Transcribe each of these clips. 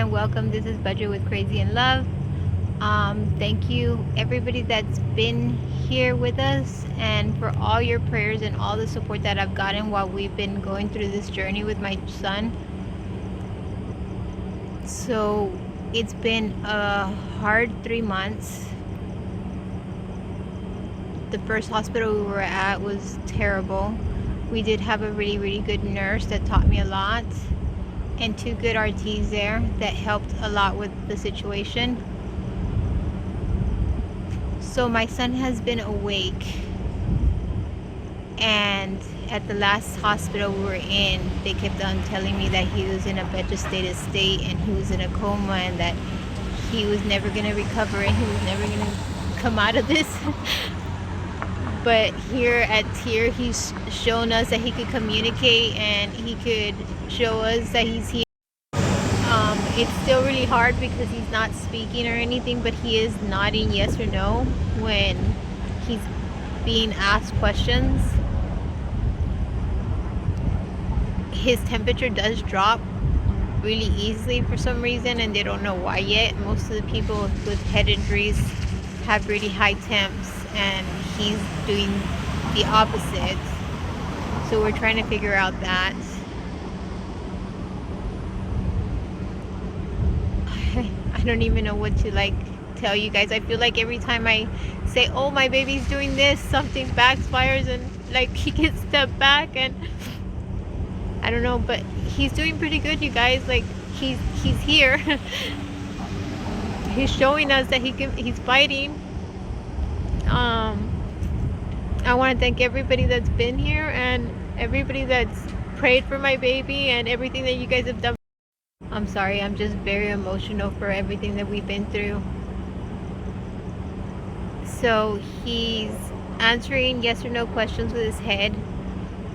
and welcome. This is Budget with Crazy in Love. Thank you everybody that's been here with us and for all your prayers and all the support that I've gotten while we've been going through this journey with my son. So it's been a hard 3 months. The first hospital we were at was terrible. We did have a really good nurse that taught me a lot, and 2 good RTs there that helped a lot with the situation. So my son has been awake, and at the last hospital we were in, they kept on telling me that he was in a vegetative state and he was in a coma and that he was never going to recover and he was never going to come out of this. But here at TIER, he's shown us that he could communicate and he could show us that he's here. It's still really hard because he's not speaking or anything, but he is nodding yes or no when he's being asked questions. His temperature does drop really easily for some reason, and they don't know why yet. Most of the people with head injuries have really high temps, and he's doing the opposite. So we're trying to figure out that. I don't even know what to tell you guys. I feel like every time I say, oh, my baby's doing this, something backfires and he gets stepped back, and I don't know, but he's doing pretty good, you guys. He's here. He's showing us that he's fighting. I want to thank everybody that's been here and everybody that's prayed for my baby and everything that you guys have done. I'm sorry, I'm just very emotional for everything that we've been through. So he's answering yes or no questions with his head.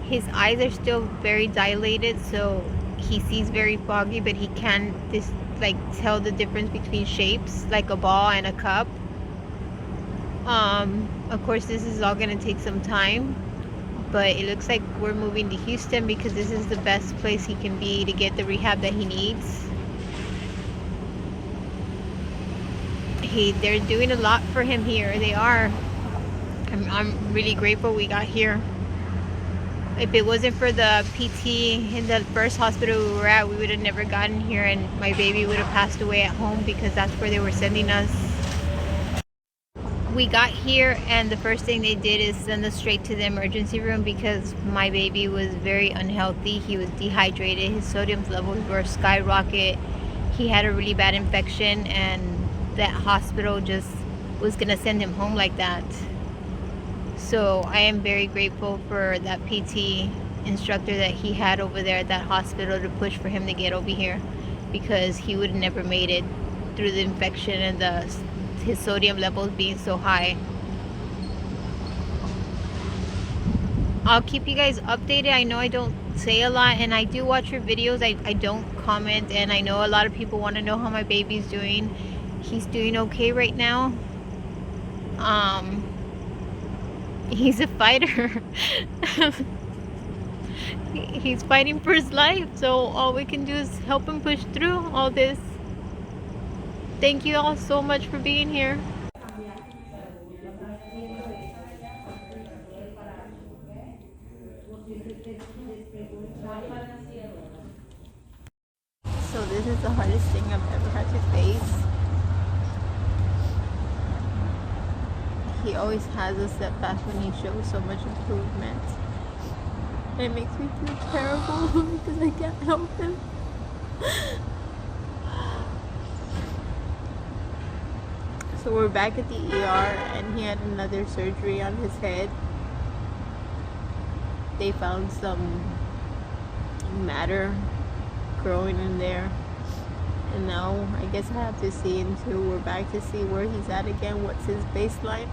His eyes are still very dilated, so he sees very foggy, but he can tell the difference between shapes, like a ball and a cup. Of course, this is all going to take some time, but it looks like we're moving to Houston because this is the best place he can be to get the rehab that he needs. They're doing a lot for him here. They are. I'm really grateful we got here. If it wasn't for the PT in the first hospital we were at, we would have never gotten here, and my baby would have passed away at home because that's where they were sending us. We got here, and the first thing they did is send us straight to the emergency room because my baby was very unhealthy. He was dehydrated. His sodium levels were skyrocket. He had a really bad infection, and that hospital just was gonna send him home like that. So I am very grateful for that PT instructor that he had over there at that hospital to push for him to get over here, because he would have never made it through the infection and his sodium levels being so high. I'll keep you guys updated. I know I don't say a lot, and I do watch your videos. I don't comment, and I know a lot of people want to know how my baby's doing. He's doing okay right now. He's a fighter. He's fighting for his life, so all we can do is help him push through all this. Thank you all so much for being here. So this is the hardest thing I've ever had to face. He always has a setback when he shows so much improvement. And it makes me feel terrible because I can't help him. So we're back at the ER, and he had another surgery on his head. They found some matter growing in there, and now I guess I have to see until we're back to see where he's at again, what's his baseline.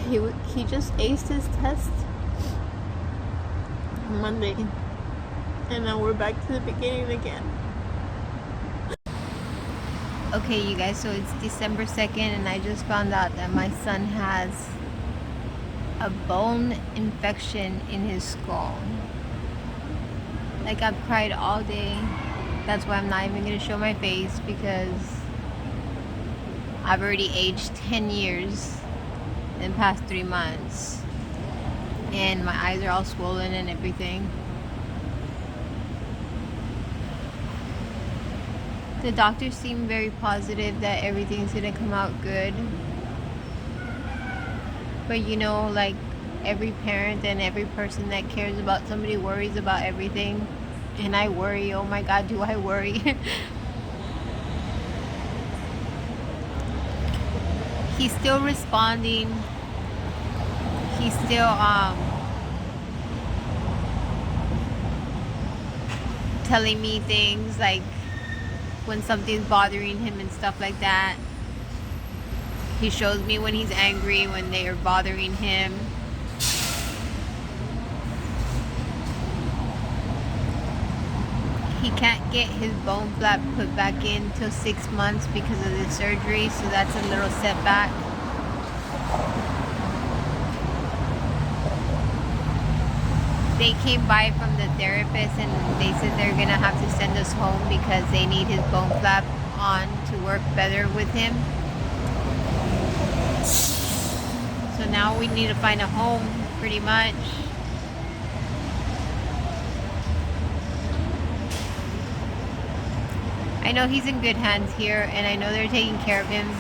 He just aced his test on Monday, and now we're back to the beginning again. Okay, you guys, so it's December 2nd, and I just found out that my son has a bone infection in his skull. Like, I've cried all day. That's why I'm not even gonna show my face, because I've already aged 10 years in the past 3 months. And my eyes are all swollen and everything. The doctors seem very positive that everything's gonna come out good. But you know, like, every parent and every person that cares about somebody worries about everything. And I worry. Oh my God, do I worry? He's still responding. He's still telling me things, like when something's bothering him and stuff like that. He shows me when he's angry, when they are bothering him. He can't get his bone flap put back in till 6 months because of the surgery, so that's a little setback. They came by from the therapist and they said they're gonna have to send us home because they need his bone flap on to work better with him. So now we need to find a home, pretty much. I know he's in good hands here, and I know they're taking care of him.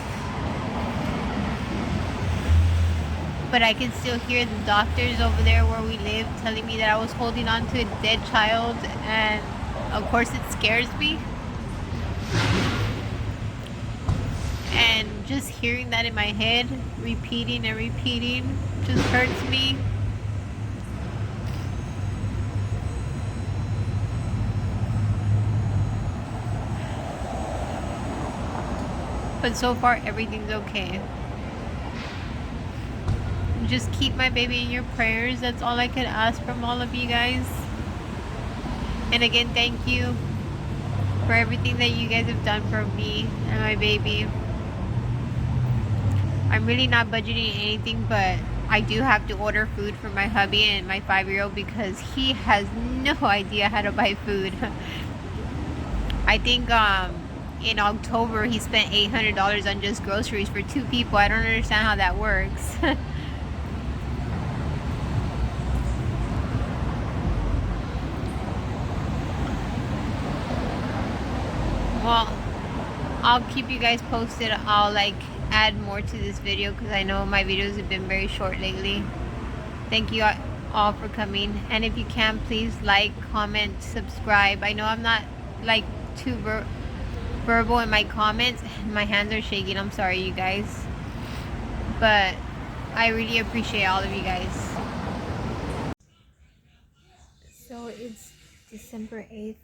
But I can still hear the doctors over there where we live telling me that I was holding on to a dead child, and of course it scares me. And just hearing that in my head, repeating and repeating, just hurts me. But so far, everything's okay. Just keep my baby in your prayers. That's all I could ask from all of you guys. And again, thank you for everything that you guys have done for me and my baby. I'm really not budgeting anything, but I do have to order food for my hubby and my 5-year-old because he has no idea how to buy food. I think in October he spent $800 on just groceries for 2 people. I don't understand how that works. Well, I'll keep you guys posted. I'll like add more to this video because I know my videos have been very short lately. Thank you all for coming, and if you can, please like, comment, subscribe. I know I'm not like too verbal in my comments. My hands are shaking. I'm sorry, you guys, but I really appreciate all of you guys. So it's December 8th.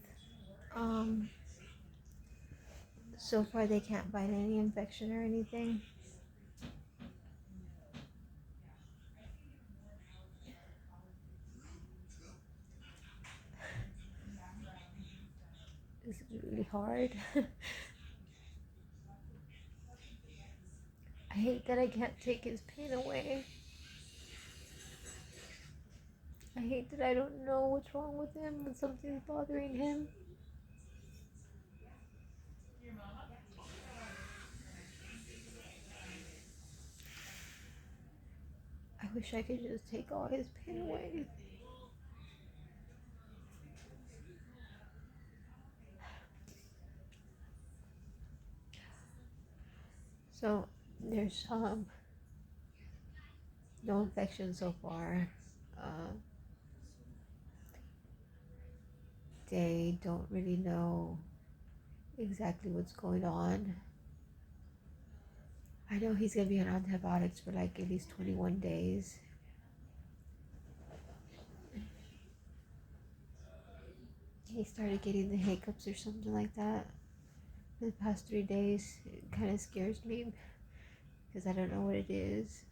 So far they can't find any infection or anything. This is really hard. I hate that I can't take his pain away. I hate that I don't know what's wrong with him when something's bothering him. I wish I could just take all his pain away. So there's no infection so far. They don't really know exactly what's going on. I know he's gonna be on antibiotics for like at least 21 days. He started getting the hiccups or something like that the past 3 days. It kind of scares me because I don't know what it is.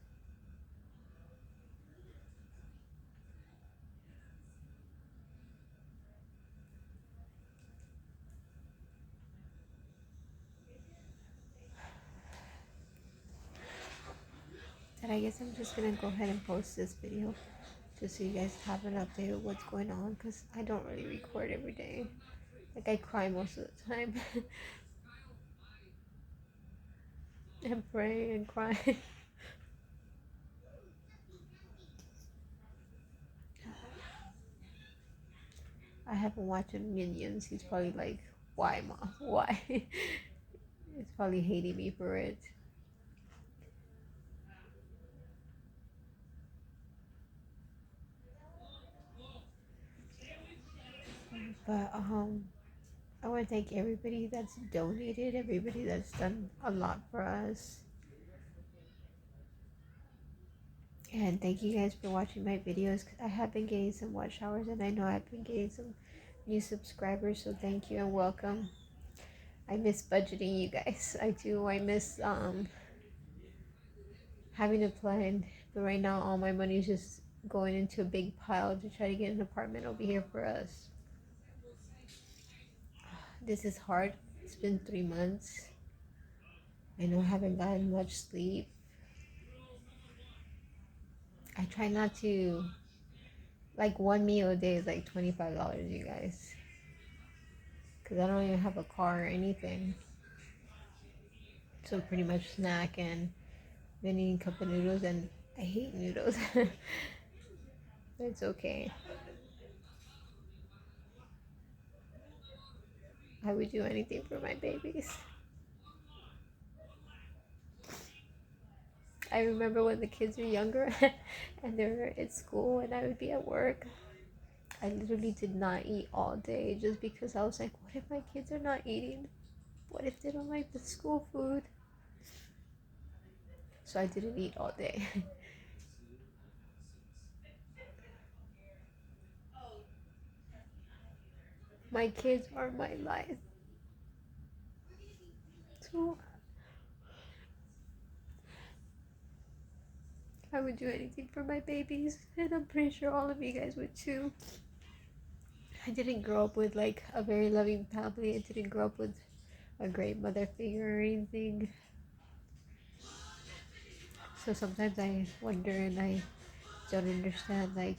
And I guess I'm just gonna go ahead and post this video. just so you guys have an update of what's going on, because I don't really record every day. Like, I cry most of the time. And pray and cry. I haven't watched Minions. He's probably like, why, mom? Why? He's probably hating me for it. But I want to thank everybody that's donated, everybody that's done a lot for us. And thank you guys for watching my videos. I have been getting some watch hours, and I know I've been getting some new subscribers, so thank you and welcome. I miss budgeting, you guys. I do. I miss having a plan, but right now all my money is just going into a big pile to try to get an apartment over here for us. This is hard. It's been 3 months. I know I haven't gotten much sleep. I try not to, like, one meal a day is like $25, you guys, because I don't even have a car or anything. So pretty much snack and then eating a cup of noodles, and I hate noodles. But it's okay. I would do anything for my babies. I remember when the kids were younger and they were at school and I would be at work. I literally did not eat all day just because I was like, what if my kids are not eating? What if they don't like the school food? So I didn't eat all day. My kids are my life. So I would do anything for my babies, and I'm pretty sure all of you guys would too. I didn't grow up with like a very loving family. I didn't grow up with a great mother figure or anything. So sometimes I wonder and I don't understand, like,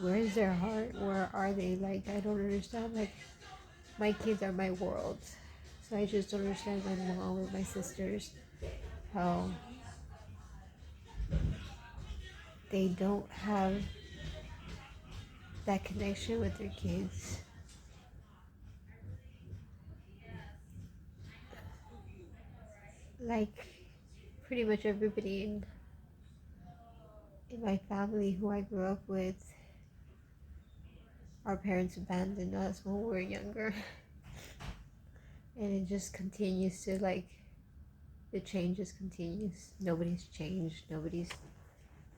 where is their heart? Where are they? Like, I don't understand. Like, my kids are my world. So I just don't understand my mom or my sisters, how they don't have that connection with their kids. Like, pretty much everybody in my family who I grew up with, our parents abandoned us when we were younger. And it just continues to, like, the change just continues. Nobody's changed. Nobody's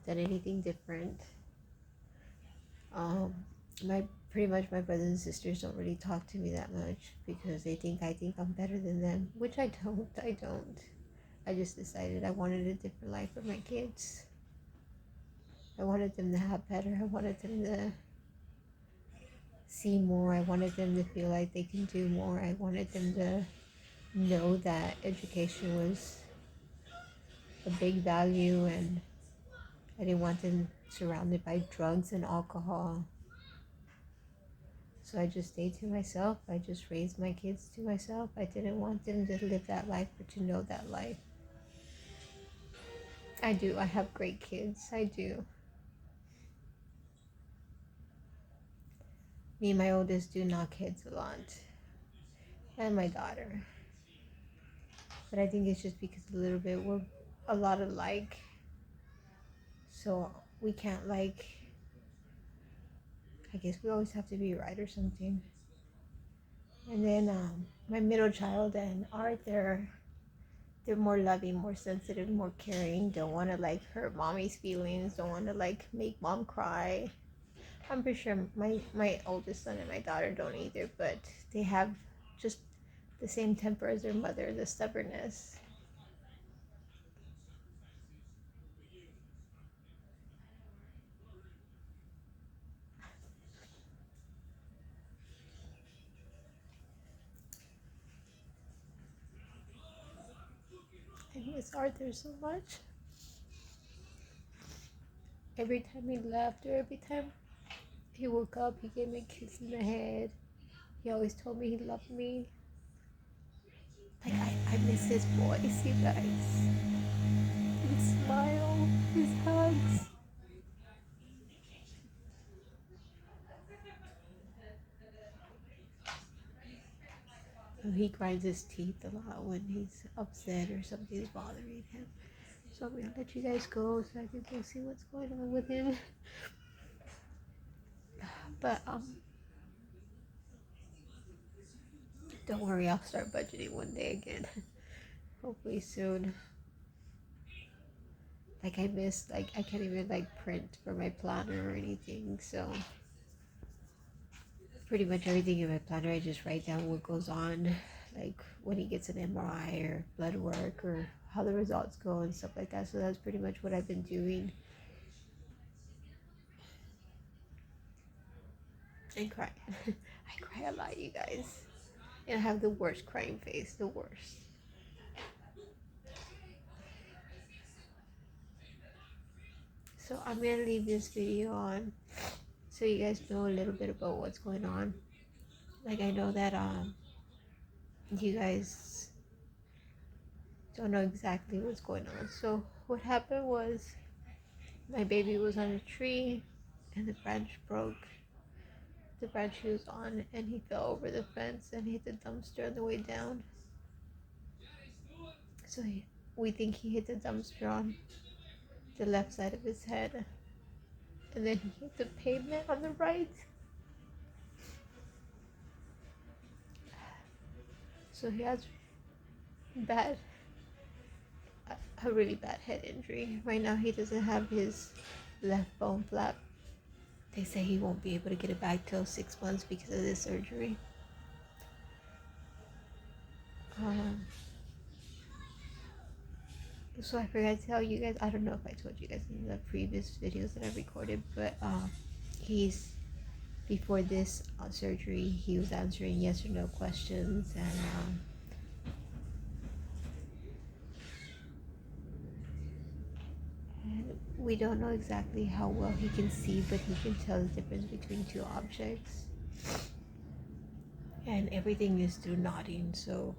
done anything different. Um, my pretty much my brothers and sisters don't really talk to me that much because they think I think I'm better than them, which I don't. I don't. I just decided I wanted a different life for my kids. I wanted them to have better. I wanted them to see more. I wanted them to feel like they can do more. I wanted them to know that education was a big value, and I didn't want them surrounded by drugs and alcohol. So I just stayed to myself. I just raised my kids to myself. I didn't want them to live that life or to know that life. I do. I have great kids. I do. Me and my oldest do knock heads a lot. And my daughter. But I think it's just because a little bit we're a lot alike. So we can't, like, I guess we always have to be right or something. And then my middle child and Art, they're more loving, more sensitive, more caring. Don't want to like hurt mommy's feelings. Don't want to like make mom cry. I'm pretty sure my oldest son and my daughter don't either, but they have just the same temper as their mother, the stubbornness. I miss Arthur so much. every time he left or every time he woke up, he gave me a kiss in the head. He always told me he loved me. Like, I miss his voice, you guys. His smile, his hugs. He grinds his teeth a lot when he's upset or something's bothering him. So I'm gonna let you guys go so I can go see what's going on with him. But don't worry, I'll start budgeting one day again. Hopefully soon. Like I missed, like I can't even like print for my planner or anything. So pretty much everything in my planner, I just write down what goes on, like when he gets an MRI or blood work or how the results go and stuff like that. So that's pretty much what I've been doing. And cry. I cry a lot, you guys. And I have the worst crying face, the worst. So I'm gonna leave this video on so you guys know a little bit about what's going on. Like I know that you guys don't know exactly what's going on. So what happened was my baby was on a tree and the branch broke. The branch he was on, and he fell over the fence and hit the dumpster on the way down. So we think he hit the dumpster on the left side of his head, and then he hit the pavement on the right. So he has bad, a really bad head injury. Right now he doesn't have his left bone flap. They say he won't be able to get it back till 6 months because of this surgery. So I forgot to tell you guys, I don't know if I told you guys in the previous videos that I recorded, but he's, before this surgery, he was answering yes or no questions, and we don't know exactly how well he can see, but he can tell the difference between two objects. And everything is through nodding, so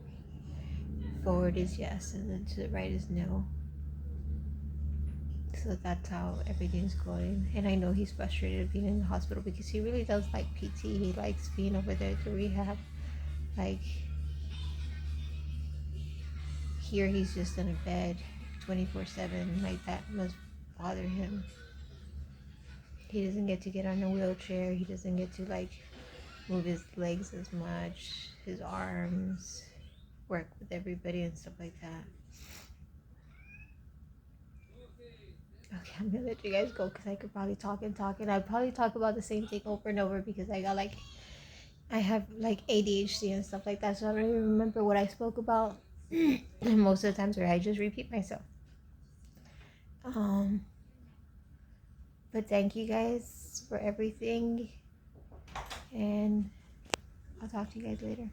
forward is yes, and then to the right is no. So that's how everything's going. And I know he's frustrated being in the hospital because he really does like PT. He likes being over there to rehab. Like, here he's just in a bed 24/7. Like, that must bother him. He doesn't get to get on a wheelchair. He doesn't get to like move his legs as much, his arms, work with everybody and stuff like that. Okay, I'm gonna let you guys go because I could probably talk and talk, and I'd probably talk about the same thing over and over because I have like ADHD and stuff like that, so I don't even remember what I spoke about. And most of the times where I just repeat myself. But thank you guys for everything, and I'll talk to you guys later.